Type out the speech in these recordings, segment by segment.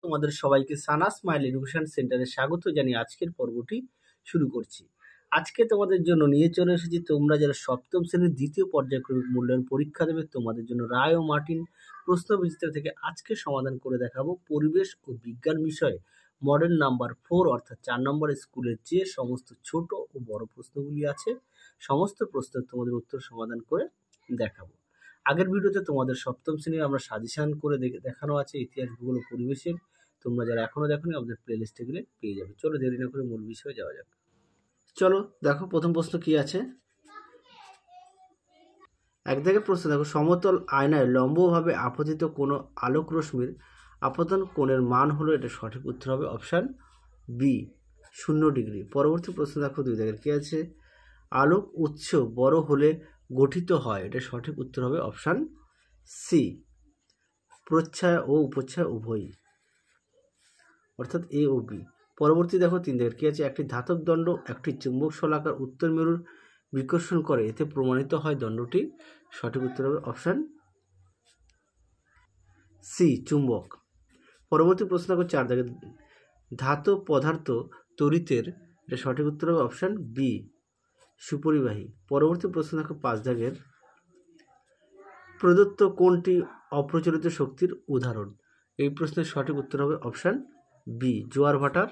তোমাদের সবাইকে সানা smile education সেন্টারে স্বাগত জানিয়ে আজকের পর্বটি শুরু করছি। আজকে তোমাদের জন্য নিয়ে চলে এসেছি তোমরা যারা সপ্তম শ্রেণীর দ্বিতীয় পর্যায়ক্রমিক মূল্যায়ন পরীক্ষা দেবে তোমাদের জন্য রায় ও মার্টিন প্রশ্নবিচিত্রা থেকে আজকে সমাধান করে দেখাবো পরিবেশ ও বিজ্ঞান বিষয়ে মডেল নাম্বার 4 অর্থাৎ 4 নম্বরের স্কুলের যে সমস্ত ছোট ও বড় প্রশ্নগুলি আছে সমস্ত প্রশ্নের তোমাদের উত্তর সমাধান করে দেখাবো। আগের ভিডিওতে তোমাদের সপ্তম শ্রেণীর আমরা সাজেশন করে দেখানো আছে ইতিহাস ভূগোল ও পরিবেশের। তোমরা যারা এখনো দেখোনি আমাদের প্লেলিস্টে গেলে পেয়ে যাবে। চলো দেরি না করে মূল বিষয়ে যাওয়া যাক। চলো দেখো প্রথম প্রশ্ন কি আছে। একদিকের প্রশ্ন দেখো, সমতল আয়নায় লম্বভাবে আপতিত কোনো আলোক রশ্মির আপতন কোণের মান হলো, এটা সঠিক উত্তর হবে অপশান বি 0 ডিগ্রি। পরবর্তী প্রশ্ন দেখো, দুই দাগের কি আছে, আলোক উৎস বড় হলে গঠিত হয়, এটা সঠিক উত্তর হবে অপশান সি প্রচ্ছায়া ও উপচ্ছায়া উভয়ই, অর্থাৎ এ ও বি। পরবর্তী দেখো 3 দাগের কি আছে, একটি ধাতব দণ্ড একটি চুম্বক শলাকার উত্তর মেরুর বিকর্ষণ করে, এতে প্রমাণিত হয় দণ্ডটি, সঠিক উত্তর হবে অপশান সি চুম্বক। পরবর্তী প্রশ্ন দেখো 4 দাগের, ধাতব পদার্থ তড়িতের, এটা সঠিক উত্তর হবে অপশান বি সুপরিবাহী। পরবর্তী প্রশ্ন দেখো 5 দাগের, প্রদত্ত কোনটি অপ্রচলিত শক্তির উদাহরণ, এই প্রশ্নের সঠিক উত্তর হবে অপশান বি জোয়ার ভাটার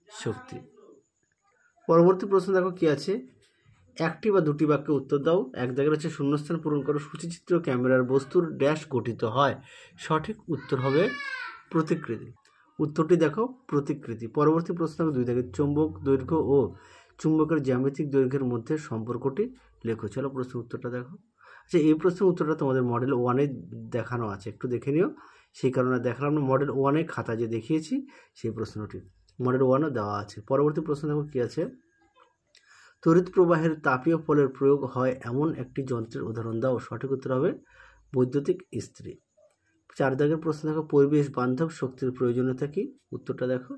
শক্তি। পরবর্তী প্রশ্ন দেখো কি আছে, একটি বা দুটি বাক্যে উত্তর দাও। এক দাগের হচ্ছে শূন্যস্থান পূরণ করো, সূচিচিত্র ক্যামেরার বস্তুর ড্যাশ গঠিত হয়, সঠিক উত্তর হবে প্রতিকৃতি। উত্তরটি দেখো প্রতিকৃতি। পরবর্তী প্রশ্ন দেখো 2 দাগের, চৌম্বক দৈর্ঘ্য ও চুম্বকের জ্যামিতিক দৈর্ঘ্যের মধ্যে সম্পর্কটি লেখো। চলো প্রশ্ন উত্তরটা দেখো। আচ্ছা, এই প্রশ্নের উত্তরটা তোমাদের মডেল 1-এ দেখানো আছে, একটু দেখে নিও, সেই কারণে দেখালাম না। মডেল 1-এ খাতা যে দেখিয়েছি সেই প্রশ্নটি মডেল 1-ও দেওয়া আছে। পরবর্তী প্রশ্ন দেখো কি আছে, তড়িৎ প্রবাহের তাপীয় ফলের প্রয়োগ হয় এমন একটি যন্ত্রের উদাহরণ দাও, সঠিক উত্তর হবে বৈদ্যুতিক ইস্ত্রি। 4 দাগের প্রশ্ন দেখো, পরিবেশ বান্ধব শক্তির প্রয়োজনীয়তা কি, উত্তরটা দেখো।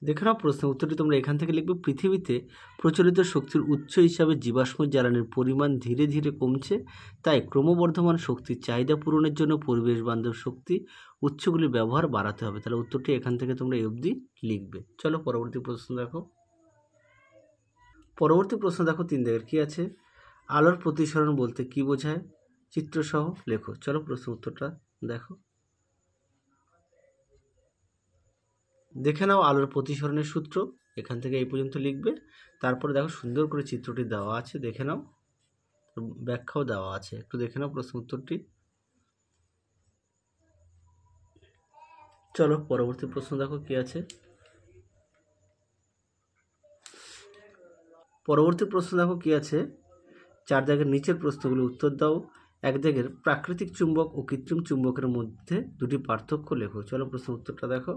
দেখে নাও প্রশ্নের উত্তরটি তোমরা এখান থেকে লিখবে, পৃথিবীতে প্রচলিত শক্তির উৎস হিসাবে জীবাশ্ম জ্বালানির পরিমাণ ধীরে ধীরে কমছে, তাই ক্রমবর্ধমান শক্তির চাহিদা পূরণের জন্য পরিবেশ বান্ধব শক্তি উৎসগুলির ব্যবহার বাড়াতে হবে। তাহলে উত্তরটি এখান থেকে তোমরা এই অবধি লিখবে। চলো পরবর্তী প্রশ্ন দেখো। পরবর্তী প্রশ্ন দেখো 3 দাগের কি আছে, আলোর প্রতিসরণ বলতে কি বোঝায়, চিত্রসহ লেখো। চলো প্রশ্ন উত্তরটা দেখো। দেখে নাও আলোর প্রতিসরণের সূত্র, এখান থেকে এই পর্যন্ত লিখবে। তারপরে দেখো সুন্দর করে চিত্রটি দেওয়া আছে, দেখে নাও, ব্যাখ্যাও দেওয়া আছে, একটু দেখে নাও প্রশ্ন উত্তরটি। চলো পরবর্তী প্রশ্ন দেখো কি আছে। পরবর্তী প্রশ্ন দেখো কি আছে, 4 দাগের নিচের প্রশ্নগুলো উত্তর দাও। 1 দাগের, প্রাকৃতিক চুম্বক ও কৃত্রিম চুম্বকের মধ্যে দুটি পার্থক্য লেখো। চলো প্রশ্ন উত্তরটা দেখো।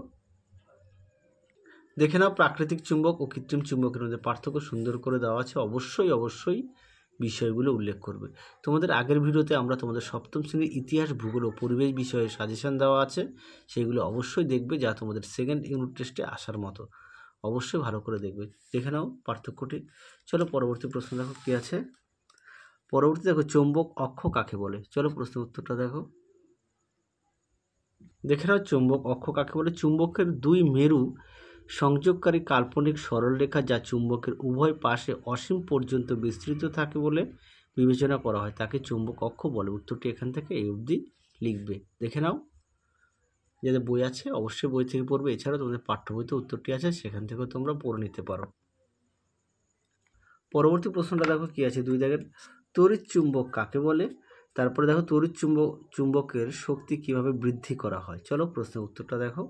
দেখে নাও প্রাকৃতিক চুম্বক ও কৃত্রিম চুম্বকের মধ্যে পার্থক্য সুন্দর করে দেওয়া আছে, অবশ্যই বিষয়গুলো উল্লেখ করবে। তোমাদের আগের ভিডিওতে আমরা তোমাদের সপ্তম শ্রেণীর ইতিহাস ভূগোল ও পরিবেশ বিষয়ে সাজেশন দেওয়া আছে, সেইগুলো অবশ্যই দেখবে, যা তোমাদের সেকেন্ড ইউনিট টেস্টে আসার মতো, অবশ্যই ভালো করে দেখবে। দেখে নাও পার্থক্যটি। চলো পরবর্তী প্রশ্ন দেখো কি আছে। পরবর্তী দেখো, চৌম্বক অক্ষ কাকে বলে, চলো প্রশ্নের উত্তরটা দেখো। দেখে নাও চৌম্বক অক্ষ কাকে বলে, চুম্বকের দুই মেরু সংযোগকারী কাল্পনিক সরলরেখা যা চুম্বকের উভয় পাশে অসীম পর্যন্ত বিস্তৃত থাকে বলে বিবেচনা করা হয়, তাকে চৌম্বক অক্ষ বলে। উত্তরটি এখান থেকে এই অবধি লিখবে। দেখে নাও, যাদের বই আছে অবশ্যই বই থেকে পড়বে, এছাড়াও তোমাদের পাঠ্য বইতে উত্তরটি আছে, সেখান থেকেও তোমরা পড়ে নিতে পারো। পরবর্তী প্রশ্নটা দেখো কি আছে, 2 দাগের, তড়িৎ চুম্বক কাকে বলে। তারপরে দেখো তড়িৎ চুম্বকের শক্তি কিভাবে বৃদ্ধি করা হয়। চলো প্রশ্নের উত্তরটা দেখো।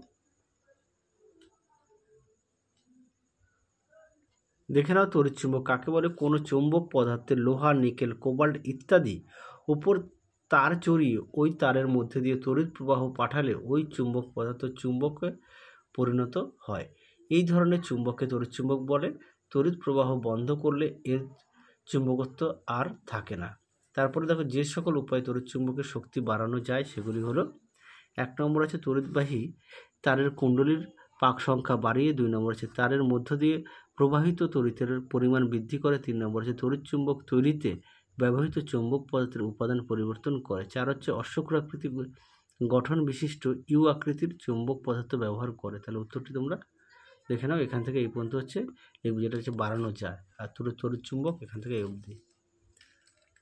দেখে নাও তড়িৎ চুম্বক কাকে বলে, কোনো চৌম্বক পদার্থের লোহা, নিকেল, কোবাল্ট ইত্যাদি উপর তার চড়িয়ে ওই তারের মধ্যে দিয়ে তড়িৎ প্রবাহ পাঠালে ওই চুম্বক পদার্থ চুম্বকে পরিণত হয়, এই ধরনের চুম্বককে তড়িৎ চুম্বক বলে। তড়িৎ প্রবাহ বন্ধ করলে এর চুম্বকত্ব আর থাকে না। তারপরে দেখো যে সকল উপায়ে তড়িৎ চুম্বকের শক্তি বাড়ানো যায় সেগুলি হলো, 1 নম্বর আছে তড়িৎবাহী তারের কুণ্ডলীর পাক সংখ্যা বাড়িয়ে, 2 নম্বর আছে তারের মধ্য দিয়ে প্রবাহিত তড়িতের পরিমাণ বৃদ্ধি করে, 3 নম্বর আছে তড়িৎ চুম্বক তৈরিতে ব্যবহৃত চৌম্বক পদার্থের উপাদান পরিবর্তন করে, 4 হচ্ছে অশ্বক্ষুরাকৃতি গঠন বিশিষ্ট ইউ আকৃতির চুম্বক পদার্থ ব্যবহার করে? তাহলে উত্তরটি তোমরা দেখে নাও। এখান থেকে এই পর্যন্ত হচ্ছে লিখবে, যেটা হচ্ছে বাড়ানো যায়। আর তড়িৎ চুম্বক এখান থেকে এই অবধি।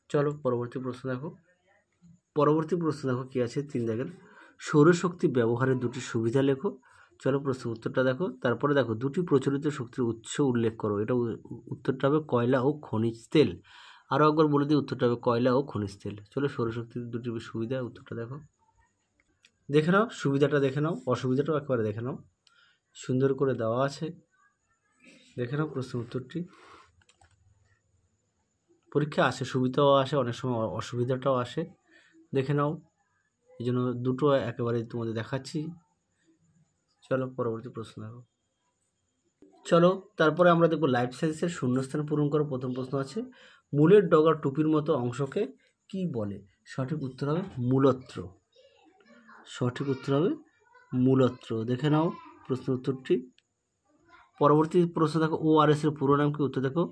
চলো পরবর্তী প্রশ্ন দেখো। পরবর্তী প্রশ্ন দেখো কি আছে 3 দাগের, সৌরশক্তি ব্যবহারের দুটি সুবিধা লেখো। চলো প্রশ্ন উত্তরটা দেখো। তারপরে দেখো দুটি প্রচলিত শক্তির উৎস উল্লেখ করো। এটা উত্তরটা হবে কয়লা ও খনিজ তেল। আরও একবার বলে দিই, উত্তরটা হবে কয়লা ও খনিজ তেল। চলো সৌরশক্তির দুটি সুবিধা, উত্তরটা দেখো। দেখে নাও সুবিধাটা, দেখে নাও অসুবিধাটাও একেবারে দেখে নাও, সুন্দর করে দেওয়া আছে। দেখে নাও প্রশ্ন উত্তরটি। পরীক্ষা আসে, সুবিধাও আসে, অনেক সময় অসুবিধাটাও আসে। দেখে নাও, এই জন্য দুটো একেবারে তোমাদের দেখাচ্ছি। চলো পরবর্তী প্রশ্ন দেখো। চলো তারপরে আমরা দেখবো লাইফ সায়েন্সের শূন্যস্থান পূরণ করো। প্রথম প্রশ্ন আছে, মূলের ডগার টুপির মতো অংশকে কি বলে? সঠিক উত্তর হবে মূলত্র। সঠিক উত্তর হবে মূলত্র। দেখে নাও প্রশ্ন উত্তরটি। পরবর্তী প্রশ্ন দেখো, ORS এর পুরো নাম কি? উত্তর দেখো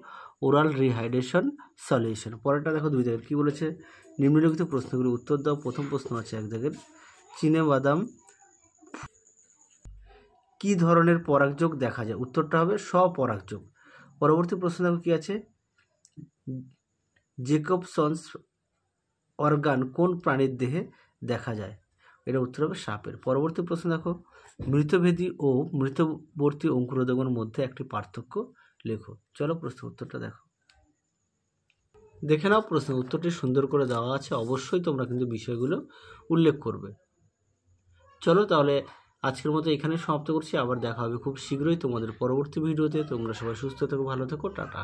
ওরাল রিহাইড্রেশন সলিউশন। পরেরটা দেখো 2 দাগের, কি বলেছে? নিম্নলিখিত প্রশ্নগুলি উত্তর দাও। প্রথম প্রশ্ন আছে 1 দাগের, চীনাবাদাম কি ধরনের পরাগযোগ দেখা যায়? উত্তরটা হবে স্বপরাগযোগ। পরবর্তী প্রশ্ন দেখো কি আছে, জেকবসন্স অর্গান কোন প্রাণীর দেহে দেখা যায়? এটা উত্তর হবে সাপের। পরবর্তী প্রশ্ন দেখো, মৃতভেদী ও মৃতবর্তী অঙ্কুরোদ্গমের মধ্যে একটি পার্থক্য লেখো। চলো প্রশ্ন উত্তরটা দেখো। দেখে নাও প্রশ্ন উত্তরটি সুন্দর করে দেওয়া আছে, অবশ্যই তোমরা কিন্তু বিষয়গুলো উল্লেখ করবে। চলো তাহলে আজকের মতো এখানে সমাপ্ত করছি। আবার দেখা হবে খুব শীঘ্রই তোমাদের পরবর্তী ভিডিওতে। তোমরা সবাই সুস্থ থেকো, ভালো থেকো, টাটা।